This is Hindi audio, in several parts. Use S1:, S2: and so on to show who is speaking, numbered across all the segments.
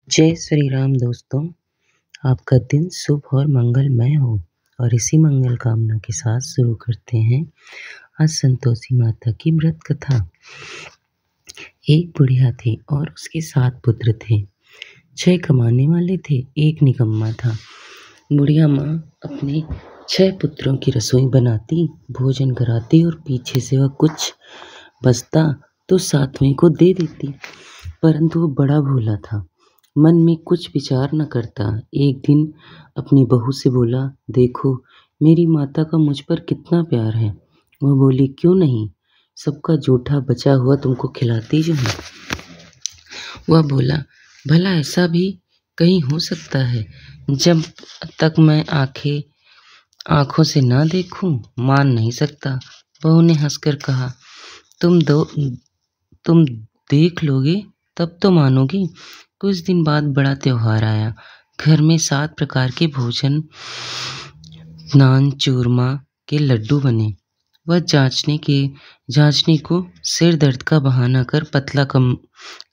S1: जय श्री राम दोस्तों। आपका दिन शुभ और मंगलमय हो। और इसी मंगल कामना के साथ शुरू करते हैं आज संतोषी माता की व्रत कथा। एक बुढ़िया थी और उसके 7 पुत्र थे। 6 कमाने वाले थे, एक निकम्मा था। बुढ़िया माँ अपने 6 पुत्रों की रसोई बनाती, भोजन कराती और पीछे से वह कुछ बचता तो 7वें को दे देती। परंतु वह बड़ा भोला था, मन में कुछ विचार न करता। एक दिन अपनी बहू से बोला, देखो मेरी माता का मुझ पर कितना प्यार है। वह बोली, क्यों नहीं, सबका जूठा बचा हुआ तुमको खिलाती जो हूँ। वह बोला, भला ऐसा भी कहीं हो सकता है? जब तक मैं आंखों से ना देखूं मान नहीं सकता। बहू ने हंसकर कहा, तुम देख लोगे तब तो मानोगी। कुछ दिन बाद बड़ा त्योहार आया। घर में 7 प्रकार के भोजन, नान, चूरमा के लड्डू बने। वह जांचने को सिर दर्द का बहाना कर पतला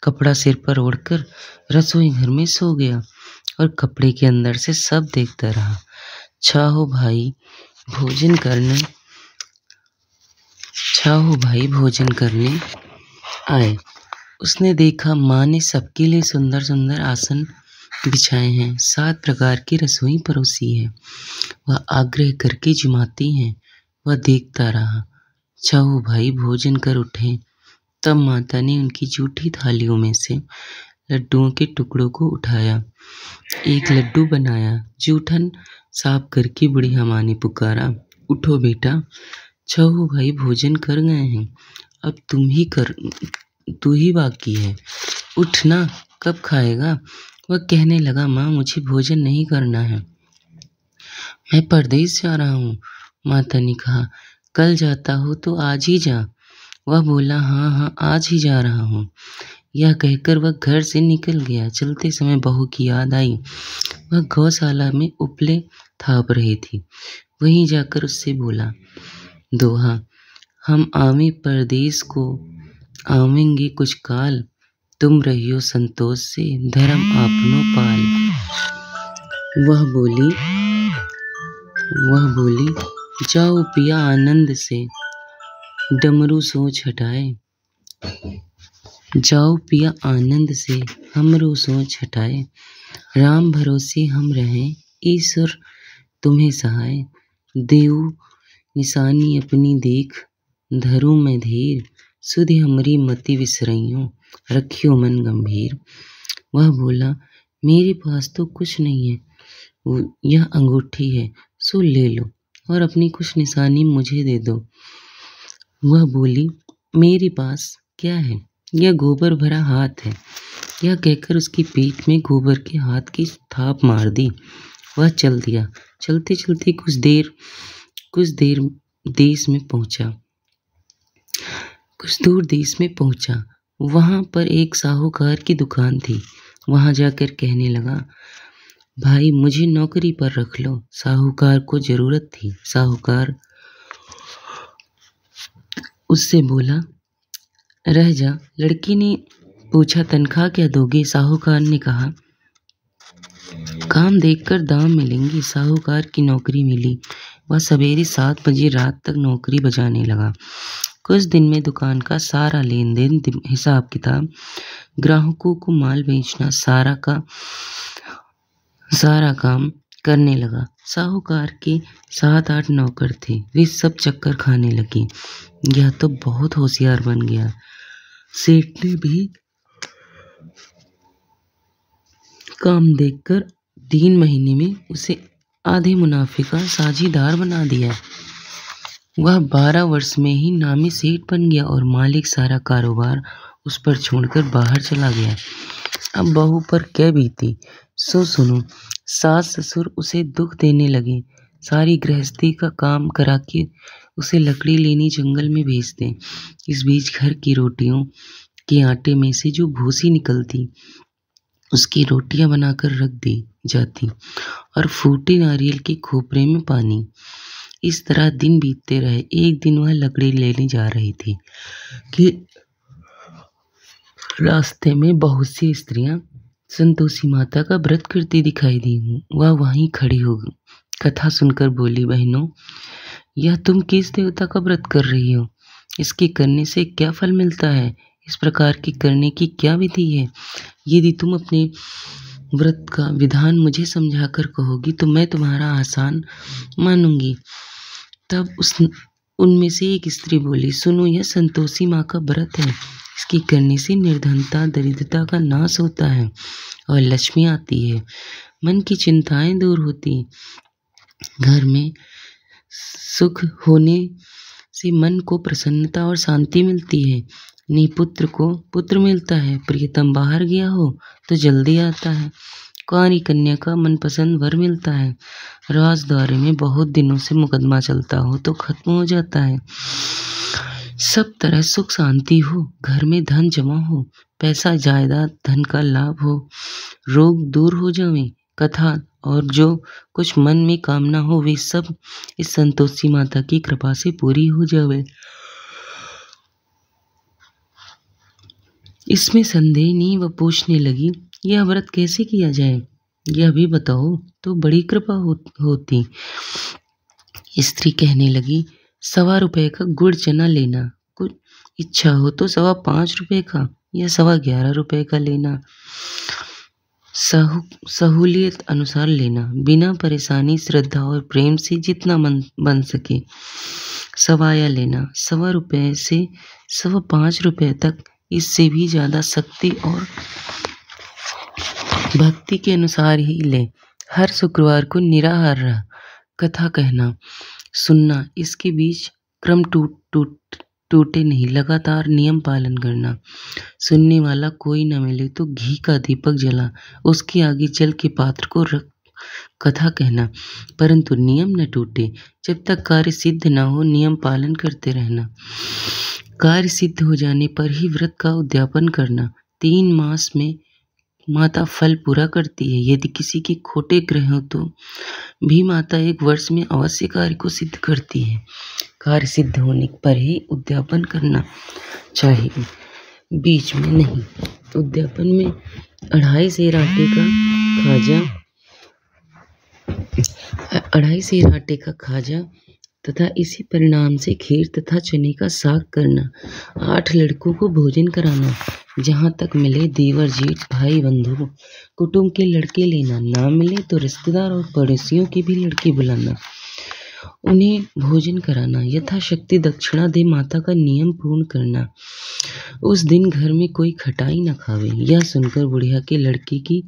S1: कपड़ा सिर पर ओढ़कर रसोई घर में सो गया और कपड़े के अंदर से सब देखता रहा। छाहो भाई भोजन करने आए। उसने देखा माँ ने सबके लिए सुंदर सुंदर आसन बिछाए हैं, 7 प्रकार की रसोई परोसी है। वह आग्रह करके जुमाती हैं। वह देखता रहा। छाऊ भाई भोजन कर उठे, तब माता ने उनकी जूठी थालियों में से लड्डुओं के टुकड़ों को उठाया, एक लड्डू बनाया। जूठन साफ करके बुढ़िया माँ ने पुकारा, उठो बेटा, छाऊ भाई भोजन कर गए हैं, अब तू ही बाकी है, उठ ना, कब खाएगा? वह कहने लगा, माँ मुझे भोजन नहीं करना है, मैं परदेश जा रहा हूँ। माता ने कहा, कल जाता हो तो आज ही जा। वह बोला, हाँ आज ही जा रहा हूँ। यह कहकर वह घर से निकल गया। चलते समय बहू की याद आई। वह गौशाला में उपले थाप रही थी। वहीं जाकर उससे बोला, दोहा, हम आवे परदेश को आवेंगे कुछ काल, तुम रहियो संतोष से धर्म आपनो पाल। वह बोली, जाओ पिया आनंद से डमरू सोच हटाए, जाओ पिया आनंद से हमरो सोच हटाए। राम भरोसे हम रहें, ईश्वर तुम्हें सहाय। देऊ निशानी अपनी देख, धरू मैं धीर, सुधि हमरी मति विसरइयो, रखियो मन गंभीर। वह बोला, मेरे पास तो कुछ नहीं है, यह अंगूठी है, सो ले लो और अपनी कुछ निशानी मुझे दे दो। वह बोली, मेरे पास क्या है, यह गोबर भरा हाथ है। यह कहकर उसकी पीठ में गोबर के हाथ की थाप मार दी। वह चल दिया। चलते चलते कुछ दूर देश में पहुंचा। वहां पर एक साहूकार की दुकान थी। वहां जाकर कहने लगा, भाई मुझे नौकरी पर रख लो। साहूकार को जरूरत थी। साहूकार उससे बोला, रह जा। लड़की ने पूछा, तनख्वाह क्या दोगे? साहूकार ने कहा, काम देखकर दाम मिलेंगे। साहूकार की नौकरी मिली। वह सवेरे 7 बजे रात तक नौकरी बजाने लगा। कुछ दिन में दुकान का सारा लेन देन, हिसाब किताब, ग्राहकों को माल बेचना, सारा काम करने लगा। साहूकार के 7-8 नौकर थे। वे सब चक्कर खाने लगे। यह तो बहुत होशियार बन गया। सेठ ने भी काम देखकर 3 महीने में उसे आधे मुनाफे का साझीदार बना दिया। वह 12 वर्ष में ही नामी सेठ बन गया और मालिक सारा कारोबार उस पर छोड़कर बाहर चला गया। अब बहू पर क्या बीती सो सुनो। सास ससुर उसे दुख देने लगे। सारी गृहस्थी का काम करा के उसे लकड़ी लेनी जंगल में भेजते। इस बीच घर की रोटियों के आटे में से जो भूसी निकलती, उसकी रोटियां बनाकर रख दी जाती और फूटे नारियल के खोपरे में पानी। इस तरह दिन बीतते रहे। एक दिन वह लकड़ी लेने जा रही थी कि रास्ते में बहुत सी स्त्रियां संतोषी माता का व्रत करती दिखाई दी। वह वहीं खड़ी हो गई। कथा सुनकर बोली, बहनों, यह तुम किस देवता का व्रत कर रही हो? इसके करने से क्या फल मिलता है? इस प्रकार की करने की क्या विधि है? यदि तुम अपने व्रत का विधान मुझे समझाकर कहोगी तो मैं तुम्हारा आसान मानूंगी। तब उनमें से एक स्त्री बोली, सुनो, यह संतोषी माँ का व्रत है। इसकी करने से निर्धनता, दरिद्रता का नाश होता है और लक्ष्मी आती है। मन की चिंताएं दूर होती, घर में सुख होने से मन को प्रसन्नता और शांति मिलती है। निपुत्र को पुत्र मिलता है। प्रियतम बाहर गया हो तो जल्दी आता है। कुंवारी कन्या का मनपसंद वर मिलता है। राजद्वारे में बहुत दिनों से मुकदमा चलता हो तो खत्म हो जाता है। सब तरह सुख शांति हो, घर में धन जमा हो, पैसा जायदाद धन का लाभ हो, रोग दूर हो जावे, कथा और जो कुछ मन में कामना हो वे सब इस संतोषी माता की कृपा से पूरी हो जावे। इसमें संदेह नहीं। वह पूछने लगी, यह व्रत कैसे किया जाए, यह भी बताओ तो बड़ी कृपा होती। स्त्री कहने लगी, 1.25 रुपये का गुड़ चना लेना, कुछ इच्छा हो तो 5.25 रुपये का या 11.25 रुपये का लेना। सहूलियत अनुसार लेना, बिना परेशानी, श्रद्धा और प्रेम से जितना मन बन सके। सवाया लेना, 1.25 रुपये से 5.25 रुपये तक। इससे भी ज़्यादा शक्ति और भक्ति के अनुसार ही ले। हर शुक्रवार को निराहार रह। कथा कहना, सुनना, इसके बीच क्रम टूटे नहीं, लगातार नियम पालन करना। सुनने वाला कोई न मिले तो घी का दीपक जला, उसके आगे जल के पात्र को रख कथा कहना, परंतु नियम न टूटे। जब तक कार्य सिद्ध न हो नियम पालन करते रहना। कार्य सिद्ध हो जाने पर ही व्रत का उद्यापन करना। 3 मास में माता फल पूरा करती है। यदि किसी के खोटे ग्रह हो तो भी माता 1 वर्ष में अवश्य कार्य को सिद्ध करती है। कार्य सिद्ध होने पर ही उद्यापन करना चाहिए, बीच में नहीं। उद्यापन में 2.5 सेर आटे का खाजा तथा इसी परिणाम से खीर तथा चने का साग करना। 8 लड़कों को भोजन कराना। जहाँ तक मिले देवर जेठ भाई बंधु कुटुंब के लड़के लेना। ना मिले तो रिश्तेदार और पड़ोसियों की भी लड़की बुलाना, उन्हें भोजन कराना। यथाशक्ति दक्षिणा दे माता का नियम पूर्ण करना। उस दिन घर में कोई खटाई न खावे। यह सुनकर बुढ़िया के लड़के की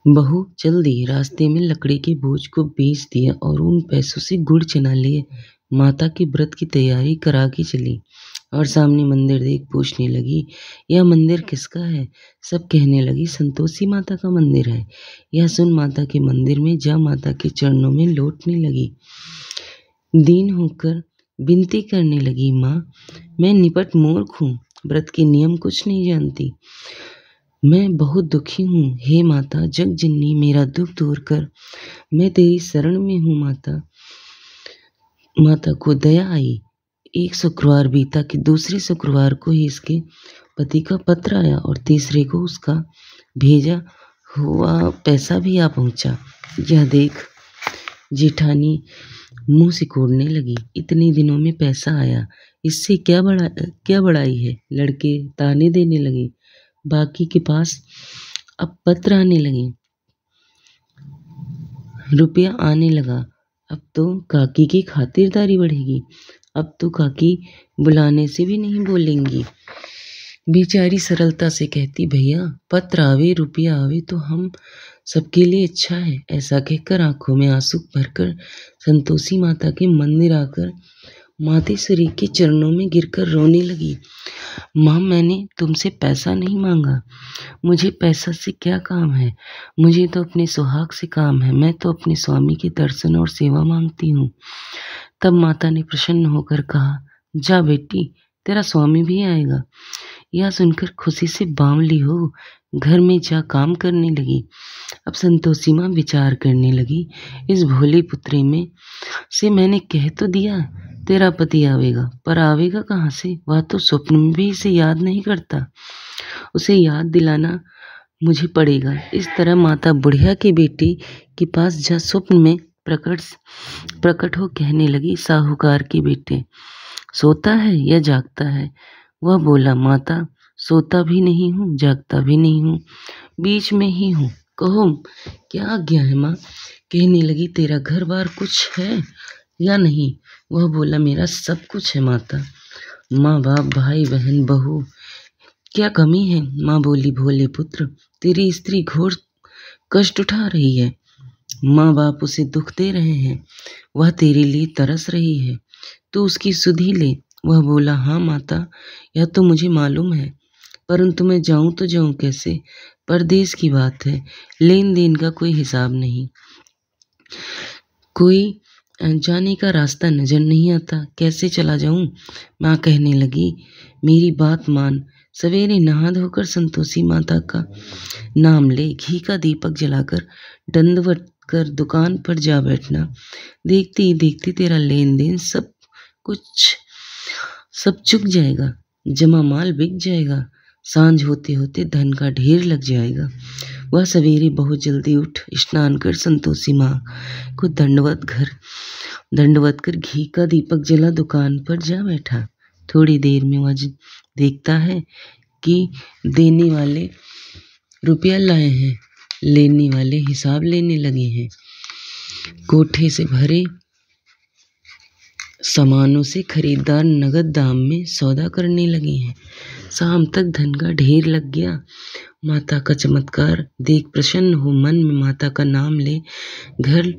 S1: बहू चल दी। रास्ते में लकड़ी के बोझ को बेच दिया और उन पैसों से गुड़ चना लिए माता के व्रत की तैयारी करा के चली। और सामने मंदिर देख पूछने लगी, यह मंदिर किसका है? सब कहने लगी, संतोषी माता का मंदिर है। यह सुन माता के मंदिर में जा माता के चरणों में लौटने लगी। दीन होकर विनती करने लगी, माँ, मैं निपट मूर्ख हूँ, व्रत के नियम कुछ नहीं जानती, मैं बहुत दुखी हूँ। हे माता जगजननी, मेरा दुख दूर कर, मैं तेरी शरण में हूँ। माता को दया आई। एक शुक्रवार बीता कि दूसरे शुक्रवार को ही इसके पति का पत्र आया और तीसरे को उसका भेजा हुआ पैसा भी आ पहुंचा। यह देख जेठानी मुंह सिकोड़ने लगी, इतने दिनों में पैसा आया, इससे क्या बड़ाई है? लड़के ताने देने लगे। बाकी के पास अब पत्र आने लगे, रुपया आने लगा। अब तो काकी की खातिरदारी बढ़ेगी। अब तो काकी बुलाने से भी नहीं बोलेंगी। बेचारी सरलता से कहती, भैया पत्र आवे रुपया आवे तो हम सबके लिए अच्छा है। ऐसा कहकर आंखों में आंसू भरकर संतोषी माता के मंदिर आकर मातेश्वरी के चरणों में गिरकर रोने लगी। माँ, मैंने तुमसे पैसा नहीं मांगा, मुझे पैसा से क्या काम है? मुझे तो अपने सुहाग से काम है। मैं तो अपने स्वामी के दर्शन और सेवा मांगती हूँ। तब माता ने प्रसन्न होकर कहा, जा बेटी, तेरा स्वामी भी आएगा। यह सुनकर खुशी से बावली हो घर में जा काम करने लगी। अब संतोषी माँ विचार करने लगी, इस भोली पुत्री में से मैंने कह तो दिया तेरा पति आवेगा, पर आवेगा कहाँ से? वह तो स्वप्न में भी इसे याद नहीं करता। उसे याद दिलाना मुझे पड़ेगा। इस तरह माता बुढ़िया की बेटी के पास जा स्वप्न में प्रकट हो कहने लगी, साहूकार की बेटे, सोता है या जागता है? वह बोला, माता सोता भी नहीं हूँ, जागता भी नहीं हूँ, बीच में ही हूँ। कहो क्या आज्ञा है माँ? कहने लगी, तेरा घर बार कुछ है या नहीं? वह बोला, मेरा सब कुछ है माता, माँ बाप भाई बहन बहू, क्या कमी है? माँ बोली, भोले पुत्र, तेरी स्त्री घोर कष्ट उठा रही है, माँ बाप उसे दुख दे रहे हैं, वह तेरे लिए तरस रही है, तू उसकी सुधि ले। वह बोला, हाँ माता, यह तो मुझे मालूम है, परंतु मैं जाऊं तो जाऊं कैसे? परदेश की बात है, लेन देन का कोई हिसाब नहीं, कोई जाने का रास्ता नजर नहीं आता, कैसे चला जाऊं? माँ कहने लगी, मेरी बात मान, सवेरे नहा धोकर संतोषी माता का नाम ले, घी का दीपक जलाकर दंडवत कर दुकान पर जा बैठना। देखते ही देखते तेरा लेन देन सब चुक जाएगा, जमा माल बिक जाएगा, सांझ होते होते धन का ढेर लग जाएगा। वह सवेरे बहुत जल्दी उठ स्नान कर संतोषी माँ को दंडवत कर घी का दीपक जला दुकान पर जा बैठा। थोड़ी देर में वह देखता है कि देने वाले रुपया लाए हैं, लेने वाले हिसाब लेने लगे हैं, कोठे से भरे सामानों से खरीदार नगद दाम में सौदा करने लगे हैं। शाम तक धन का ढेर लग गया। माता का चमत्कार देख प्रसन्न हो मन में माता का नाम ले घर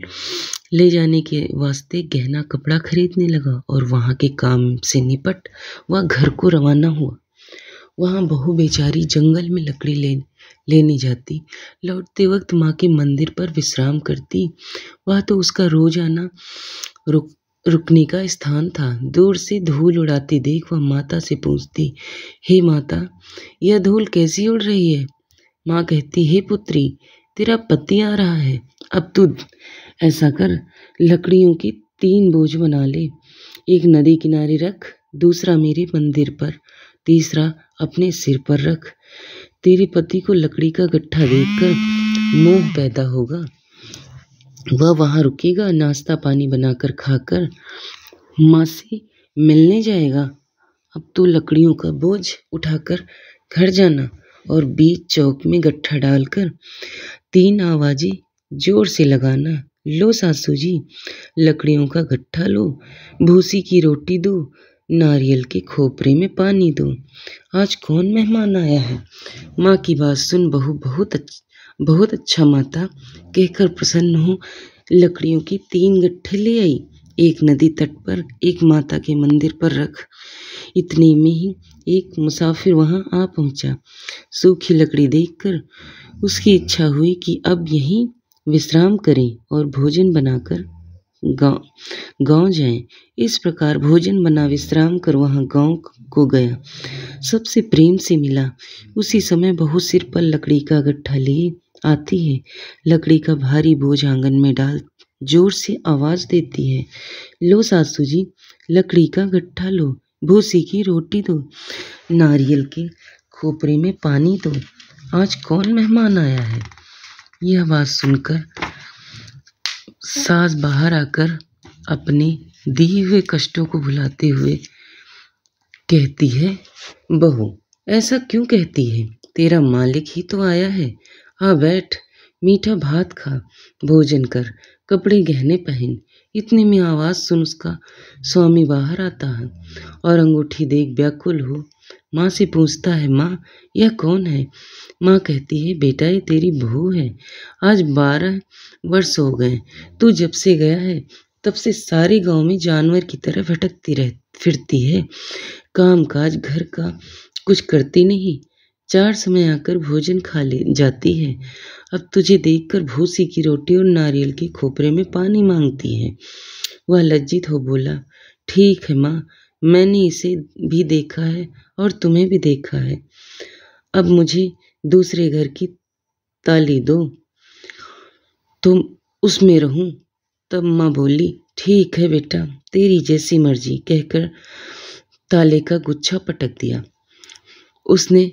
S1: ले जाने के वास्ते गहना कपड़ा खरीदने लगा और वहाँ के काम से निपट वह घर को रवाना हुआ। वहाँ बहू बेचारी जंगल में लकड़ी लेने जाती, लौटते वक्त माँ के मंदिर पर विश्राम करती। वह तो उसका रोजाना रुकने का स्थान था। दूर से धूल उड़ाती देख वह माता से पूछती, हे माता, यह धूल कैसी उड़ रही है? माँ कहती, हे पुत्री, तेरा पति आ रहा है, अब तू ऐसा कर, लकड़ियों की 3 बोझ बना ले, एक नदी किनारे रख, दूसरा मेरे मंदिर पर, तीसरा अपने सिर पर रख। तेरे पति को लकड़ी का गट्ठा देखकर मोह पैदा होगा, वह वहाँ रुकेगा, नाश्ता पानी बनाकर खाकर माँ से मिलने जाएगा। अब तू लकड़ियों का बोझ उठाकर घर जाना और बीच चौक में गट्ठा डालकर 3 आवाजें जोर से लगाना, लो सासू जी, लकड़ियों का गट्ठा लो, भूसी की रोटी दो, नारियल के खोपरे में पानी दो, आज कौन मेहमान आया है? माँ की बात सुन बहू बहुत अच्छा माता कहकर प्रसन्न हो लकड़ियों की 3 गट्ठे ले आई, एक नदी तट पर, एक माता के मंदिर पर रख। इतने में ही एक मुसाफिर वहां आ पहुंचा। सूखी लकड़ी देखकर उसकी इच्छा हुई कि अब यहीं विश्राम करें और भोजन बनाकर गांव जाएं। इस प्रकार भोजन बना विश्राम कर वहां गांव को गया, सबसे प्रेम से मिला। उसी समय बहू सिर पर लकड़ी का गट्ठा लिए आती है, लकड़ी का भारी बोझ आंगन में डाल जोर से आवाज देती है, लो सासू जी, लकड़ी का गट्ठा लो, भूसी की रोटी दो, नारियल के खोपरे में पानी दो, आज कौन मेहमान आया है? यह बात सुनकर सास बाहर आकर अपने दिए हुए कष्टों को भुलाते हुए कहती है, बहू ऐसा क्यों कहती है? तेरा मालिक ही तो आया है, आ बैठ, मीठा भात खा, भोजन कर, कपड़े गहने पहन। इतने में आवाज सुन उसका स्वामी बाहर आता है और अंगूठी देख व्याकुल हो माँ से पूछता है, माँ यह कौन है? माँ कहती है, बेटा ये तेरी बहू है, आज 12 वर्ष हो गए, तू जब से गया है तब से सारे गांव में जानवर की तरह भटकती फिरती है, काम काज घर का कुछ करती नहीं, 4 समय आकर भोजन खा ले जाती है, अब तुझे देखकर भूसी की रोटी और नारियल के खोपरे में पानी मांगती है। वह लज्जित हो बोला, ठीक है माँ, मैंने इसे भी देखा है और तुम्हें भी देखा है, अब मुझे दूसरे घर की ताली दो, तुम उसमें रहूं। तब माँ बोली, ठीक है बेटा, तेरी जैसी मर्जी, कहकर ताले का गुच्छा पटक दिया। उसने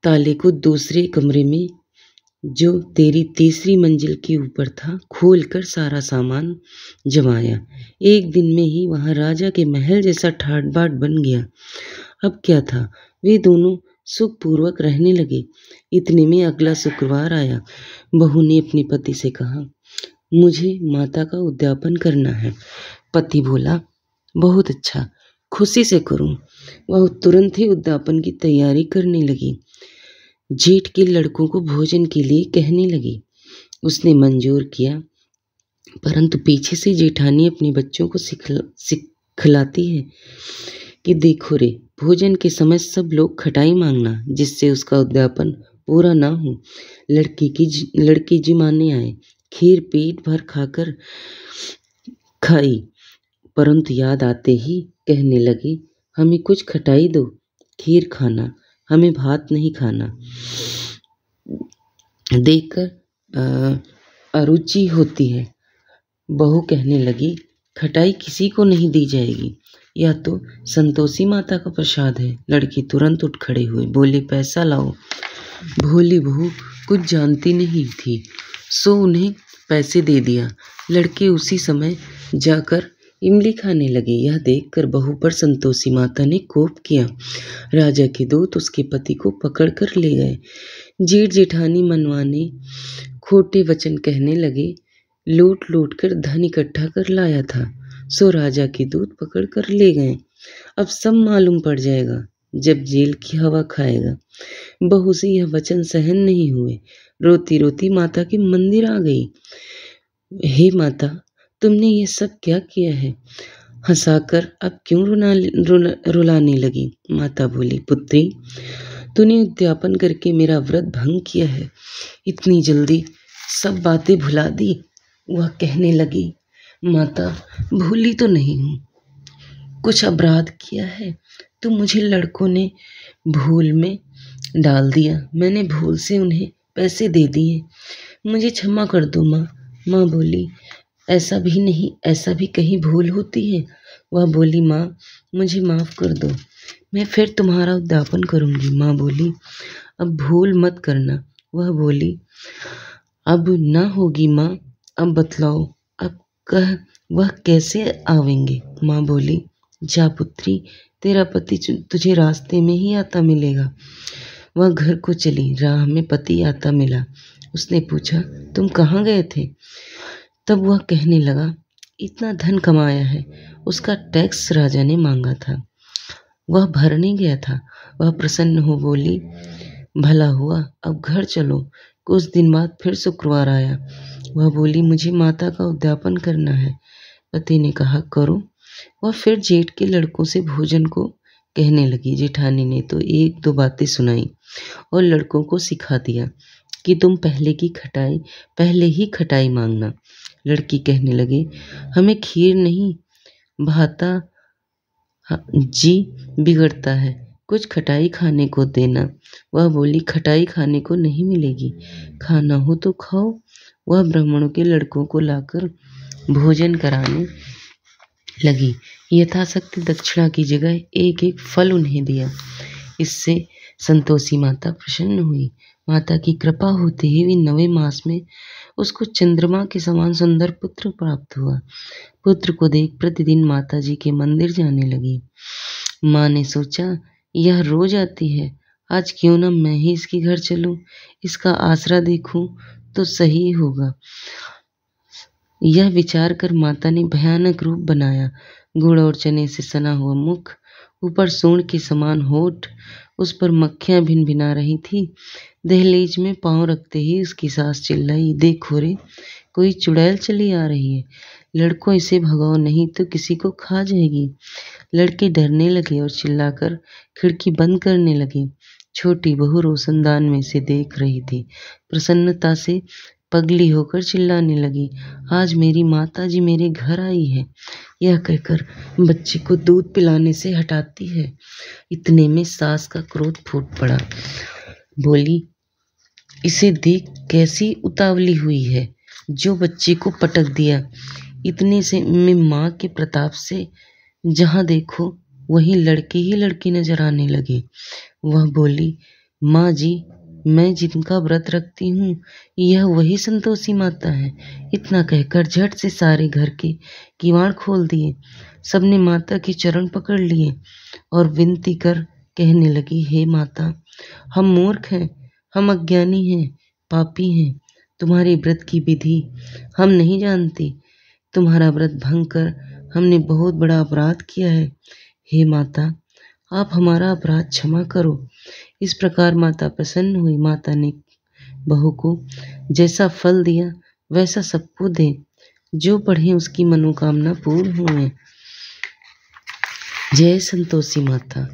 S1: ताले को दूसरे कमरे में जो तेरी तीसरी मंजिल के ऊपर था, खोलकर सारा सामान जमाया। एक दिन में ही वहाँ राजा के महल जैसा ठाट बाट बन गया। अब क्या था, वे दोनों सुखपूर्वक रहने लगे। इतने में अगला शुक्रवार आया। बहू ने अपने पति से कहा, मुझे माता का उद्यापन करना है। पति बोला, बहुत अच्छा, खुशी से करूं। वह तुरंत ही उद्यापन की तैयारी करने लगी। जेठ के लड़कों को भोजन के लिए कहने लगी। उसने मंजूर किया, परंतु पीछे से जेठानी अपने बच्चों को सिखलाती है कि देखो रे, भोजन के समय सब लोग खटाई मांगना, जिससे उसका उद्यापन पूरा ना हो। लड़की जी माने आए। खीर पेट भर खाई, परंतु याद आते ही कहने लगी, हमें कुछ खटाई दो, खीर खाना, हमें भात नहीं खाना। देखकर अरुचि होती है। बहू कहने लगी, खटाई किसी को नहीं दी जाएगी, यह तो संतोषी माता का प्रसाद है। लड़की तुरंत उठ खड़े हुए, बोले, पैसा लाओ। भोली बहू कुछ जानती नहीं थी, सो उन्हें पैसे दे दिया। लड़के उसी समय जाकर इमली खाने लगे। यह देखकर बहू पर संतोषी माता ने कोप किया। राजा के दूत उसके पति को पकड़ कर ले गए। जेठ जेठानी मनवाने खोटे वचन कहने लगे। लूट लूट कर धन इकट्ठा कर लाया था, सो राजा के दूत पकड़ कर ले गए। अब सब मालूम पड़ जाएगा जब जेल की हवा खाएगा। बहू से यह वचन सहन नहीं हुए। रोती रोती माता के मंदिर आ गई। हे माता, तुमने ये सब क्या किया है? हंसाकर अब क्यों रुलाने लगी? माता बोली, पुत्री, तूने उद्यापन करके मेरा व्रत भंग किया है। इतनी जल्दी सब बातें भुला दी। वह कहने लगी, माता, भूली तो नहीं हूँ, कुछ अपराध किया है तो मुझे लड़कों ने भूल में डाल दिया। मैंने भूल से उन्हें पैसे दे दिए, मुझे क्षमा कर दो माँ। माँ बोली, ऐसा भी नहीं, ऐसा भी कहीं भूल होती है। वह बोली, माँ, मुझे माफ़ कर दो, मैं फिर तुम्हारा उद्यापन करूँगी। माँ बोली, अब भूल मत करना। वह बोली, अब ना होगी माँ, अब बतलाओ, अब वह कैसे आवेंगे? माँ बोली, जा पुत्री, तेरा पति तुझे रास्ते में ही आता मिलेगा। वह घर को चली। राह में पति आता मिला। उसने पूछा, तुम कहाँ गए थे? तब वह कहने लगा, इतना धन कमाया है, उसका टैक्स राजा ने मांगा था, वह भरने गया था। वह प्रसन्न हो बोली, भला हुआ, अब घर चलो। कुछ दिन बाद फिर शुक्रवार आया। वह बोली, मुझे माता का उद्यापन करना है। पति ने कहा, करो। वह फिर जेठ के लड़कों से भोजन को कहने लगी। जेठानी ने तो एक दो बातें सुनाई और लड़कों को सिखा दिया कि तुम पहले ही खटाई मांगना। लड़की कहने लगे, हमें खीर नहीं भाता जी बिगड़ता है, कुछ खटाई खाने को देना। वह बोली, खटाई खाने को नहीं मिलेगी, खाना हो तो खाओ। वह ब्राह्मणों के लड़कों को लाकर भोजन कराने लगी। यथाशक्ति दक्षिणा की जगह एक एक फल उन्हें दिया। इससे संतोषी माता प्रसन्न हुई। माता की कृपा होते ही भी 9वें मास में उसको चंद्रमा के समान सुंदर पुत्र प्राप्त हुआ। पुत्र को देख प्रतिदिन माता जी के मंदिर जाने लगी। माँ ने सोचा, यह रोज आती है, आज क्यों ना मैं ही इसके घर चलूं, इसका आसरा देखूं तो सही होगा। यह विचार कर माता ने भयानक रूप बनाया। गुड़ और चने से सना हुआ मुख, ऊपर सूंड के समान होठ, उस पर मक्खियां भिनभिना रही थी। दहलीज में पांव रखते ही उसकी सास चिल्लाई, देखो रे, कोई चुड़ैल चली आ रही है, लड़कों इसे भगाओ नहीं तो किसी को खा जाएगी। लड़के डरने लगे और चिल्लाकर खिड़की बंद करने लगे। छोटी बहू रोशनदान में से देख रही थी। प्रसन्नता से पगली होकर चिल्लाने लगी, आज मेरी माता जी मेरे घर आई है। यह कहकर बच्चे को दूध पिलाने से हटाती है। इतने में सास का क्रोध फूट पड़ा। बोली, इसे देख कैसी उतावली हुई है, जो बच्चे को पटक दिया। इतने से में माँ के प्रताप से जहाँ देखो वहीं लड़के ही लड़के नजर आने लगे। वह बोली, माँ जी, मैं जिनका व्रत रखती हूँ यह वही संतोषी माता है। इतना कहकर झट से सारे घर के किवाड़ खोल दिए। सबने माता के चरण पकड़ लिए और विनती कर कहने लगी, हे माता, हम मूर्ख हैं, हम अज्ञानी हैं, पापी हैं। तुम्हारे व्रत की विधि हम नहीं जानते। तुम्हारा व्रत भंग कर हमने बहुत बड़ा अपराध किया है। हे माता, आप हमारा अपराध क्षमा करो। इस प्रकार माता प्रसन्न हुई। माता ने बहू को जैसा फल दिया वैसा सबको दे। जो पढ़े उसकी मनोकामना पूर्ण हुए। जय संतोषी माता।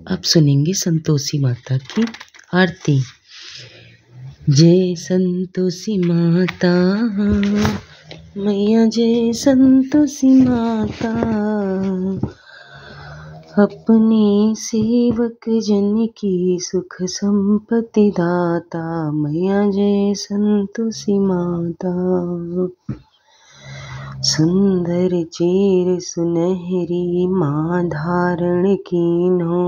S1: अब सुनेंगे संतोषी माता की आरती। जय संतोषी माता मैया, जय संतोषी माता, अपने सेवक जन की सुख संपत्ति दाता। मैया जय संतोषी माता। सुंदर चेर सुनहरी माँ धारण कीन्हो,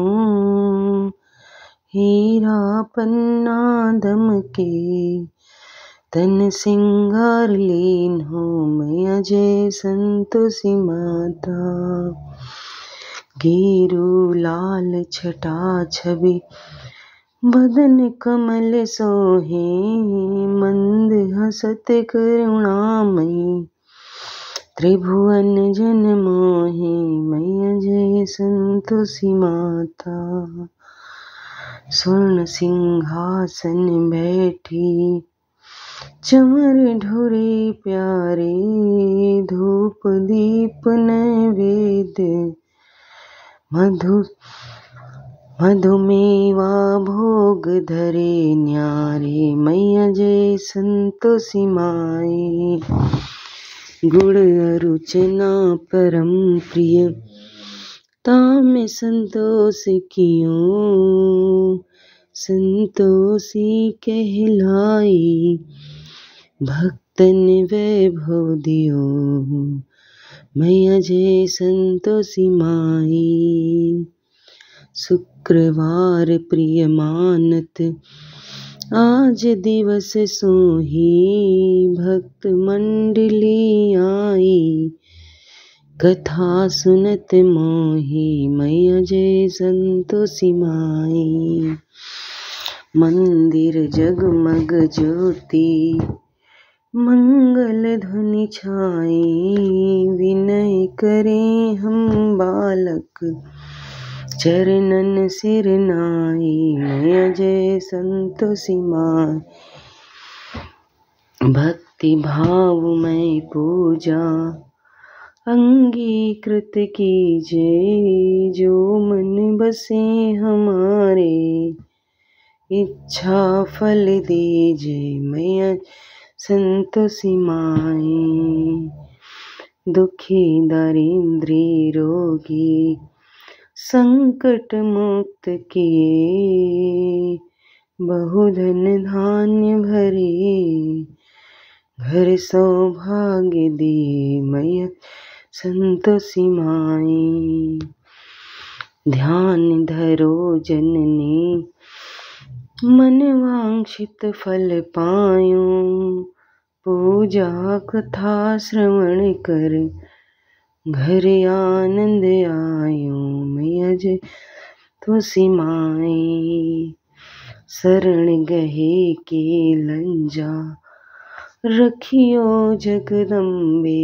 S1: हीरा पन्ना दमके तन सिंगार लीन्हो। मैया जय संतोषी माता। गेरू लाल छटा छवि बदन कमल सोहे, मंद हसत करुणामयी त्रिभुवन जन मोहे। मैया जय संतोषी माता। स्वर्ण सिंहासन बैठी चमर ढोरे प्यारे, धूप दीप नैवेद्य मधुमेवा भोग धरे न्यारे। मैया जय संतोषी माई। गुण अरुचना परम प्रिय तामे संतोष कियो, संतोषी कहलाई भक्तन वैभव दियो। मैया जय संतोषी माई। शुक्रवार प्रिय मानत आज दिवस सोही, भक्त मंडली आई कथा सुनत मोही। मैया जय संतोषी माई। मंदिर जगमग ज्योति मंगल ध्वनि छाई, विनय करें हम बालक चरणन सिर नाई। मैया जय संतोषी माई। भक्ति भाव में पूजा अंगीकृत कीजे, जो मन बसे हमारे इच्छा फल दीजे। मैया संतोषी माई। दुखी दरिद्री रोगी संकट मुक्त किए, बहुधन धान्य भरे घर सौभाग्य दिए। मैया संतोषी माई। ध्यान धरो जननी मन वांछित फल पायो, पूजा कथा श्रवण कर घर आनंद आयो। मैया जय तुलसी माई। शरण गहे के लंजा रखियो जगदम्बे,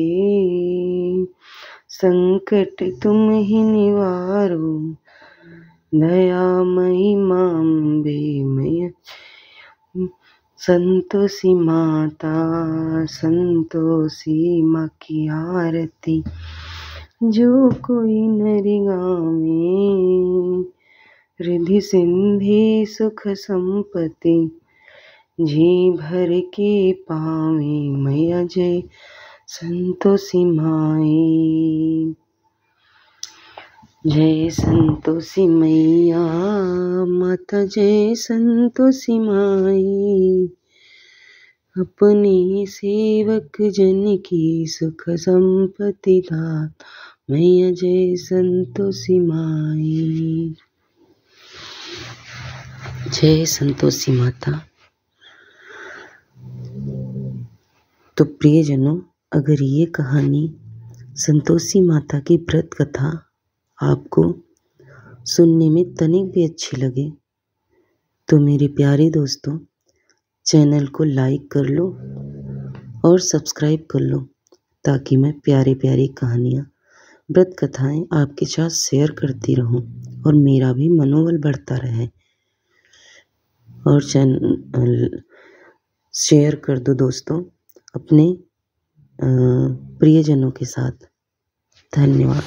S1: संकट तुम ही निवारो दयामयी मांबे। मैया संतोषी माता। संतोषी माँ की आरती जो कोई नर गावे, रिद्धि सिद्धि सुख संपत्ति जी भर के पावे। मैया जय संतोषी माई। जय संतोषी मैया माता, जय संतोषी माई। अपने सेवक जन की सुख संपत्ति दाता। मैया जय संतोषी माई। जय संतोषी माता। तो प्रियजनों, अगर ये कहानी संतोषी माता की व्रत कथा आपको सुनने में तनिक भी अच्छी लगे तो मेरे प्यारे दोस्तों, चैनल को लाइक कर लो और सब्सक्राइब कर लो, ताकि मैं प्यारे प्यारी कहानियाँ, व्रत कथाएँ आपके साथ शेयर करती रहूं और मेरा भी मनोबल बढ़ता रहे। और चैनल शेयर कर दो दोस्तों अपने प्रियजनों के साथ। धन्यवाद।